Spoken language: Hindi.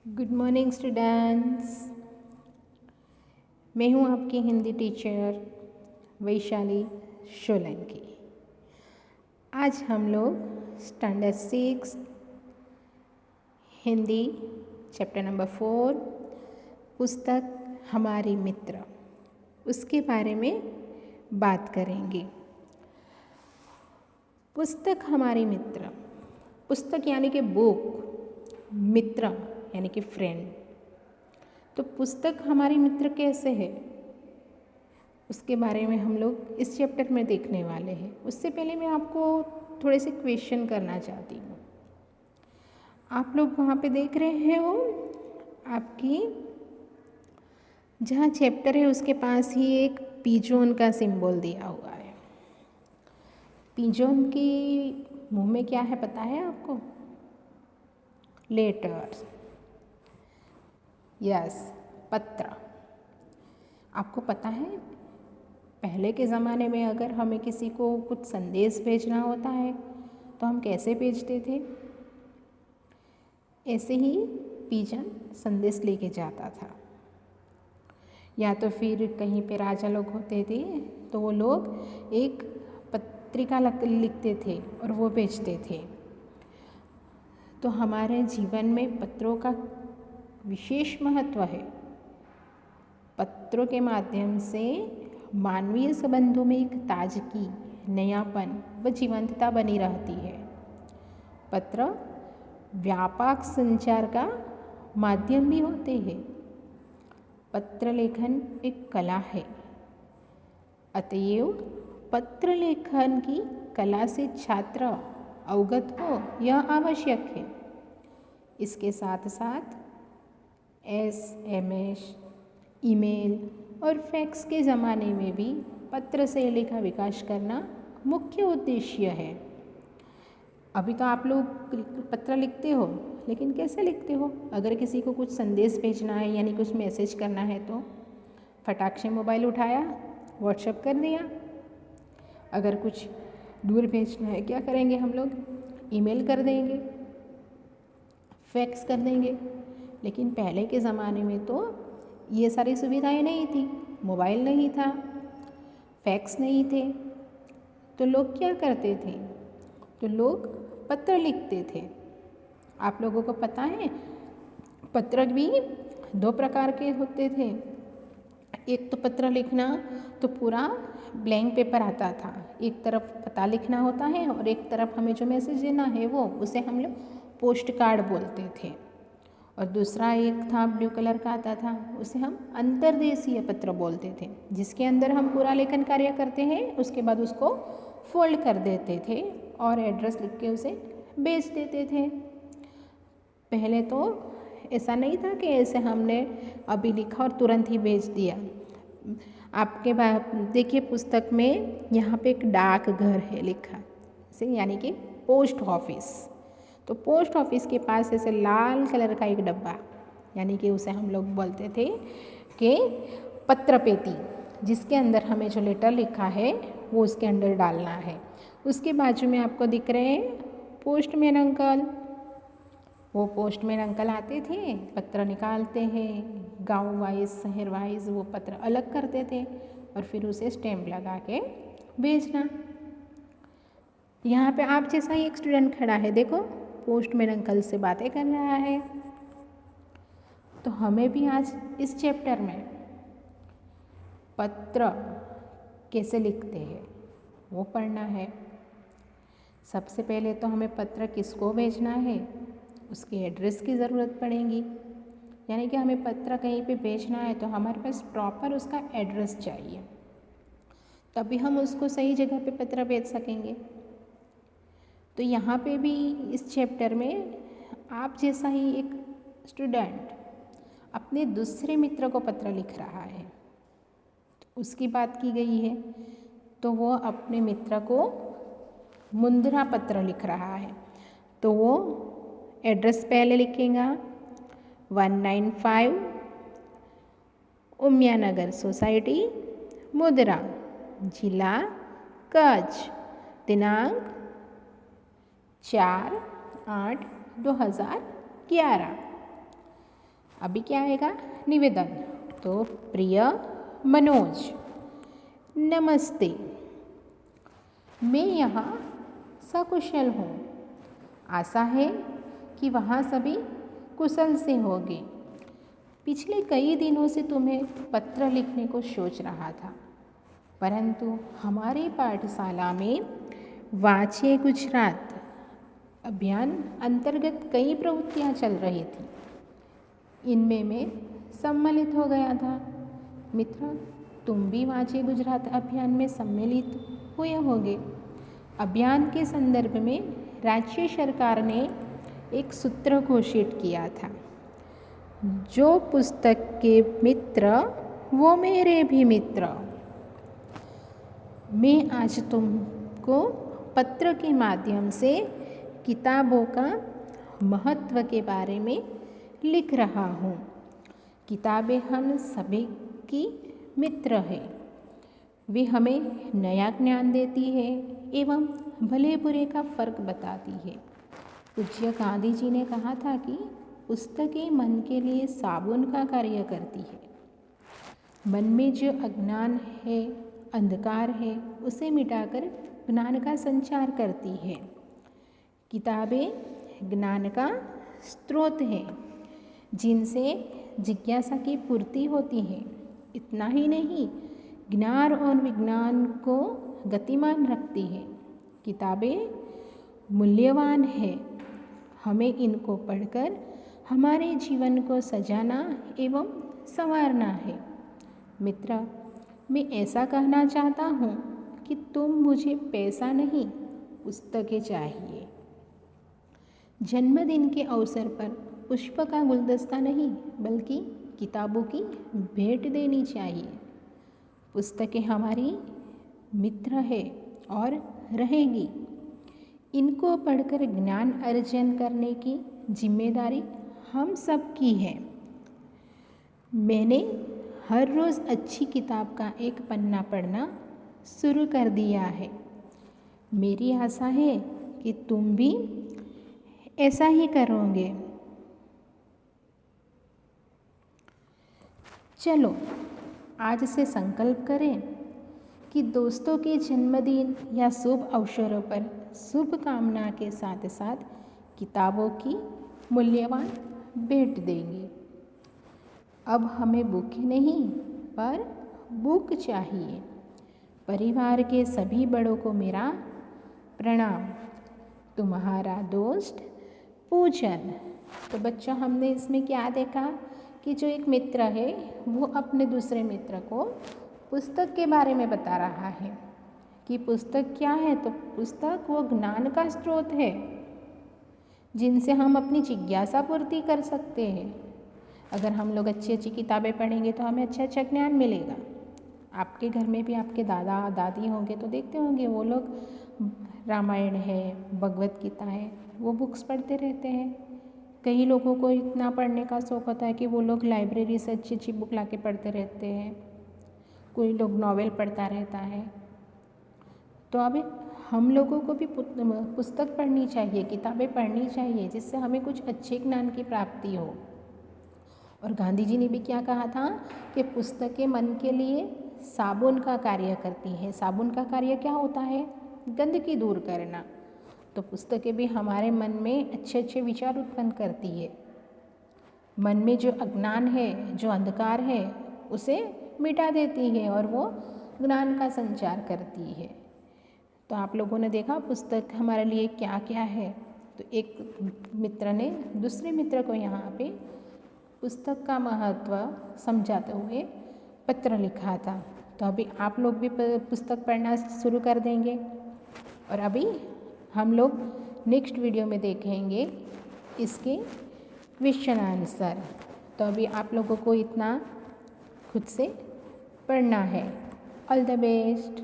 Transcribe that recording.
Good morning students. मैं हूँ आपकी हिंदी टीचर वैशाली सोलंकी। आज हम लोग स्टैंडर्ड 6 हिंदी चैप्टर नंबर 4 पुस्तक हमारे मित्र उसके बारे में बात करेंगे। पुस्तक हमारे मित्र, पुस्तक यानी कि बुक, मित्र यानी कि फ्रेंड। तो पुस्तक हमारे मित्र कैसे है उसके बारे में हम लोग इस चैप्टर में देखने वाले हैं। उससे पहले मैं आपको थोड़े से क्वेश्चन करना चाहती हूँ। आप लोग वहाँ पे देख रहे हो, आपकी जहाँ चैप्टर है उसके पास ही एक पिजोन का सिंबल दिया हुआ है। पिजोन की मुंह में क्या है पता है आपको? लेटर्स। यस, पत्र। आपको पता है पहले के ज़माने में अगर हमें किसी को कुछ संदेश भेजना होता है तो हम कैसे भेजते थे? ऐसे ही पिजन संदेश लेके जाता था। या तो फिर कहीं पे राजा लोग होते थे तो वो लोग एक पत्रिका लिखते थे और वो भेजते थे। तो हमारे जीवन में पत्रों का विशेष महत्व है। पत्रों के माध्यम से मानवीय संबंधों में एक ताजगी, नयापन व जीवंतता बनी रहती है। पत्र व्यापक संचार का माध्यम भी होते हैं। पत्र लेखन एक कला है, अतएव पत्र लेखन की कला से छात्र अवगत हो यह आवश्यक है। इसके साथ साथ SMS, ईमेल और फैक्स के ज़माने में भी पत्र शैली का विकास करना मुख्य उद्देश्य है। अभी तो आप लोग पत्र लिखते हो, लेकिन कैसे लिखते हो? अगर किसी को कुछ संदेश भेजना है यानी कुछ मैसेज करना है तो फटाक से मोबाइल उठाया, व्हाट्सएप कर दिया। अगर कुछ दूर भेजना है क्या करेंगे हम लोग? ईमेल कर देंगे, फैक्स कर देंगे। लेकिन पहले के ज़माने में तो ये सारी सुविधाएं नहीं थी। मोबाइल नहीं था, फैक्स नहीं थे, तो लोग क्या करते थे? तो लोग पत्र लिखते थे। आप लोगों को पता है पत्र भी 2 प्रकार के होते थे। एक तो पत्र लिखना तो पूरा ब्लैंक पेपर आता था, एक तरफ पता लिखना होता है और एक तरफ हमें जो मैसेज देना है वो उसे हम लोग पोस्ट कार्ड बोलते थे। और दूसरा एक था ब्लू कलर का आता था, उसे हम अंतर्देशीय पत्र बोलते थे, जिसके अंदर हम पूरा लेखन कार्य करते हैं। उसके बाद उसको फोल्ड कर देते थे और एड्रेस लिख के उसे भेज देते थे। पहले तो ऐसा नहीं था कि ऐसे हमने अभी लिखा और तुरंत ही भेज दिया। आपके देखिए पुस्तक में यहाँ पे एक डाकघर है लिखा से, यानी कि पोस्ट ऑफिस। तो पोस्ट ऑफिस के पास ऐसे लाल कलर का एक डब्बा, यानी कि उसे हम लोग बोलते थे कि पत्र पेटी, जिसके अंदर हमें जो लेटर लिखा है वो उसके अंदर डालना है। उसके बाजू में आपको दिख रहे हैं पोस्टमैन अंकल। वो पोस्टमैन अंकल आते थे, पत्र निकालते हैं, गांव वाइज शहर वाइज वो पत्र अलग करते थे और फिर उसे स्टैम्प लगा के भेजना। यहाँ पे आप जैसा ही एक स्टूडेंट खड़ा है, देखो पोस्टमैन अंकल से बातें कर रहा है। तो हमें भी आज इस चैप्टर में पत्र कैसे लिखते हैं वो पढ़ना है। सबसे पहले तो हमें पत्र किसको भेजना है उसके एड्रेस की ज़रूरत पड़ेगी। यानी कि हमें पत्र कहीं पे भेजना है तो हमारे पास प्रॉपर उसका एड्रेस चाहिए, तभी हम उसको सही जगह पे पत्र भेज सकेंगे। तो यहाँ पे भी इस चैप्टर में आप जैसा ही एक स्टूडेंट अपने दूसरे मित्र को पत्र लिख रहा है, तो उसकी बात की गई है। तो वो अपने मित्र को मुद्रा पत्र लिख रहा है, तो वो एड्रेस पहले लिखेगा 195 उमियानगर सोसाइटी, मुद्रा, जिला कच्छ, दिनांक 4/8/2011। अभी क्या आएगा? निवेदन। तो प्रिय मनोज, नमस्ते। मैं यहाँ सकुशल हूँ। आशा है कि वहाँ सभी कुशल से होंगे। पिछले कई दिनों से तुम्हें पत्र लिखने को सोच रहा था, परंतु हमारी पाठशाला में वांचे गुजरात अभियान अंतर्गत कई प्रवृत्तियाँ चल रही थी। इनमें मैं सम्मिलित हो गया था। मित्र, तुम भी वांचे गुजरात अभियान में सम्मिलित हुए होंगे। अभियान के संदर्भ में राज्य सरकार ने एक सूत्र घोषित किया था, जो पुस्तक के मित्र वो मेरे भी मित्र। मैं आज तुमको पत्र के माध्यम से किताबों का महत्व के बारे में लिख रहा हूँ। किताबें हम सभी की मित्र है। वे हमें नया ज्ञान देती है एवं भले बुरे का फर्क बताती है। पूज्य गांधी जी ने कहा था कि पुस्तकें मन के लिए साबुन का कार्य करती है। मन में जो अज्ञान है, अंधकार है, उसे मिटाकर ज्ञान का संचार करती है। किताबें ज्ञान का स्रोत है, जिनसे जिज्ञासा की पूर्ति होती है। इतना ही नहीं, ज्ञान और विज्ञान को गतिमान रखती है। किताबें मूल्यवान है। हमें इनको पढ़कर हमारे जीवन को सजाना एवं संवारना है। मित्र, मैं ऐसा कहना चाहता हूँ कि तुम मुझे पैसा नहीं, पुस्तकें चाहिए। जन्मदिन के अवसर पर पुष्प का गुलदस्ता नहीं, बल्कि किताबों की भेंट देनी चाहिए। पुस्तकें हमारी मित्र है और रहेगी। इनको पढ़कर ज्ञान अर्जन करने की जिम्मेदारी हम सब की है। मैंने हर रोज़ अच्छी किताब का एक पन्ना पढ़ना शुरू कर दिया है। मेरी आशा है कि तुम भी ऐसा ही करोगे। चलो आज से संकल्प करें कि दोस्तों के जन्मदिन या शुभ अवसरों पर शुभकामना के साथ साथ किताबों की मूल्यवान भेंट देंगे। अब हमें बुक नहीं पर बुक चाहिए। परिवार के सभी बड़ों को मेरा प्रणाम। तुम्हारा दोस्त पूजन। तो बच्चों, हमने इसमें क्या देखा कि जो एक मित्र है वो अपने दूसरे मित्र को पुस्तक के बारे में बता रहा है कि पुस्तक क्या है। तो पुस्तक वो ज्ञान का स्रोत है, जिनसे हम अपनी जिज्ञासा पूर्ति कर सकते हैं। अगर हम लोग अच्छी अच्छी किताबें पढ़ेंगे तो हमें अच्छा अच्छा ज्ञान मिलेगा। आपके घर में भी आपके दादा दादी होंगे तो देखते होंगे वो लोग रामायण है, भगवत गीता है, वो बुक्स पढ़ते रहते हैं। कई लोगों को इतना पढ़ने का शौक़ होता है कि वो लोग लाइब्रेरी से अच्छी अच्छी बुक लाके पढ़ते रहते हैं। कोई लोग नॉवेल पढ़ता रहता है। तो अब हम लोगों को भी पुस्तक पढ़नी चाहिए, किताबें पढ़नी चाहिए, जिससे हमें कुछ अच्छे ज्ञान की प्राप्ति हो। और गांधी जी ने भी क्या कहा था कि पुस्तकें मन के लिए साबुन का कार्य करती हैं। साबुन का कार्य क्या होता है? गंदगी दूर करना। तो पुस्तकें भी हमारे मन में अच्छे अच्छे विचार उत्पन्न करती है। मन में जो अज्ञान है, जो अंधकार है, उसे मिटा देती है और वो ज्ञान का संचार करती है। तो आप लोगों ने देखा पुस्तक हमारे लिए क्या क्या है। तो एक मित्र ने दूसरे मित्र को यहाँ पे पुस्तक का महत्व समझाते हुए पत्र लिखा था। तो अभी आप लोग भी पुस्तक पढ़ना शुरू कर देंगे। और अभी हम लोग नेक्स्ट वीडियो में देखेंगे इसके क्वेश्चन आंसर। तो अभी आप लोगों को इतना खुद से पढ़ना है। All the best.